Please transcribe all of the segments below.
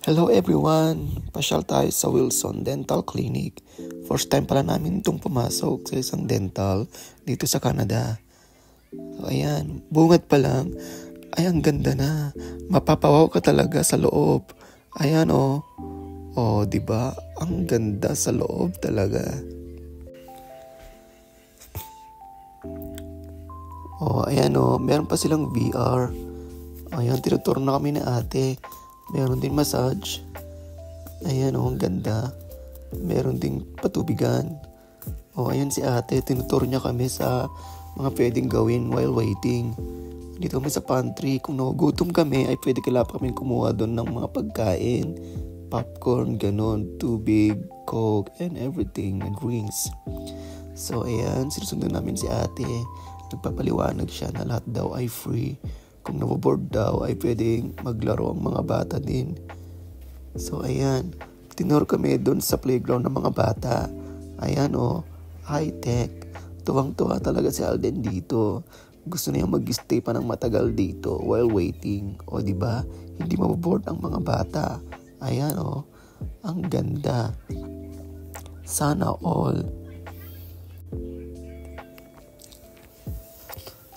Hello everyone! Pasyal tayo sa Wilson Dental Clinic. First time pala namin itong pumasok sa isang dental dito sa Canada. So ayan, bungad pa lang. Ay, ang ganda na. Mapapawaw ka talaga sa loob. Ayan oh. Oh, diba? Ang ganda sa loob talaga. Oh, ayan oh. Meron pa silang VR. Ayan, tinuturo na kami ni ate. Meron din massage. Ayan oh, ang ganda. Meron ding patubigan. Oh, ayan si ate. Tinuturo niya kami sa mga pwedeng gawin while waiting. Dito kami sa pantry. Kung nagugutom kami, ay pwede kailangan pa kami kumuha doon ng mga pagkain. Popcorn, ganon, tubig, coke, and everything, and drinks. So, ayan, sinusundan namin si ate. Nagpapaliwanag siya na lahat daw ay free. Kung naboboard daw, ay pwedeng maglaro ang mga bata din. So, ayan, tinuro kami doon sa playground ng mga bata. Ayan, oh, high-tech. Tuwang-tuwa talaga si Alden dito. Gusto niya mag-stay pa ng matagal dito while waiting. O, diba? Hindi maboboard ang mga bata. Ayan, oh, ang ganda. Sana all.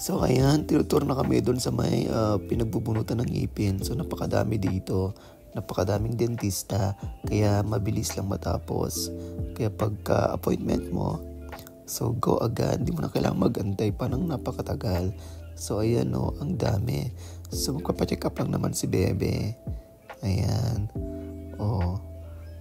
So ayan, tinuturo na kami doon sa may pinagbubunutan ng ngipin. So napakadami dito, napakadaming dentista, kaya mabilis lang matapos. Kaya pagka-appointment mo, so go agad, hindi mo na kailangang mag-antay pa ng napakatagal. So ayan o, ang dami. So magpapacheck up lang naman si Bebe. Ayan, oh,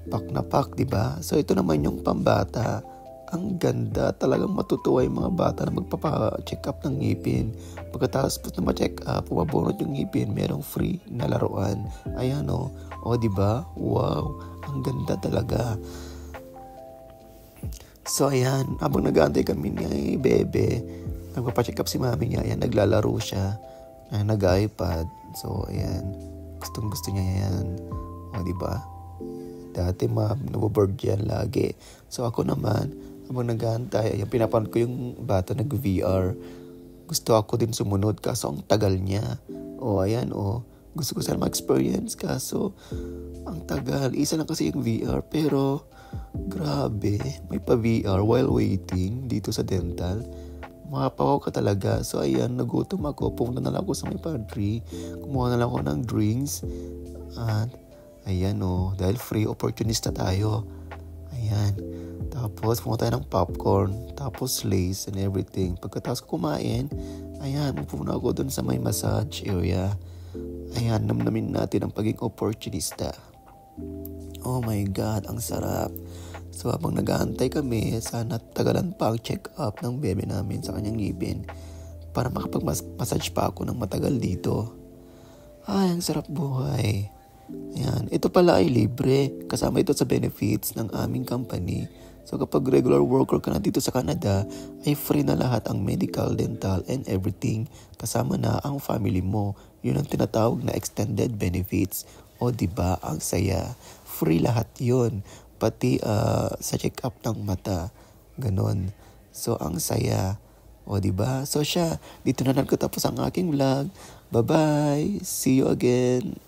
pak na pak, diba? So ito naman yung pambata. Ang ganda, talagang matutuwa yung mga bata na magpapa-check up ng ngipin. Pagkatapos na ma-check up, pumabunot yung ngipin, merong free na laruan. Ayan o, diba? Wow, ang ganda talaga. So ayan, habang nag-aantay kami ni Bebe, nagpapa-check up si mami niya, ayan, naglalaro siya, nag-iPad. So ayan, gustong gusto niya yan. O diba? Dati naboboard yan lagi. So ako naman, habang nag-aantay, yung pinapanood ko yung bata nag-VR. Gusto ako din sumunod kaso ang tagal niya. O ayan o, gusto ko sana ma-experience kaso ang tagal. Isa lang kasi yung VR pero grabe, may pa-VR while waiting dito sa dental. Mapapawaw ka talaga. So ayan, nagutom ako. Pumunta na lang ako sa may pantry. Kumuha na lang ako ng drinks. At ayan o, dahil free opportunista tayo. Ayan. Tapos pumunta tayo ng popcorn. Tapos lace and everything. Pagkatapos kumain, ayan, pupunta ako dun sa may massage area. Ayan, namnamin natin ang pagiging opportunista. Oh my God, ang sarap. So habang nag-aantay kami, sana tagalan pa ang check-up ng bebe namin sa kanyang ngipin para makapag-massage pa ako ng matagal dito. Ay, ang sarap buhay. Ayan, ito pala ay libre. Kasama ito sa benefits ng aming company. So kapag regular worker ka na dito sa Canada, ay free na lahat ang medical, dental, and everything. Kasama na ang family mo. Yun ang tinatawag na extended benefits. O diba, ang saya. Free lahat yun. Pati sa check-up ng mata. Ganon. So ang saya. O diba? So siya, dito na nagtatapos ang aking vlog. Bye-bye. See you again.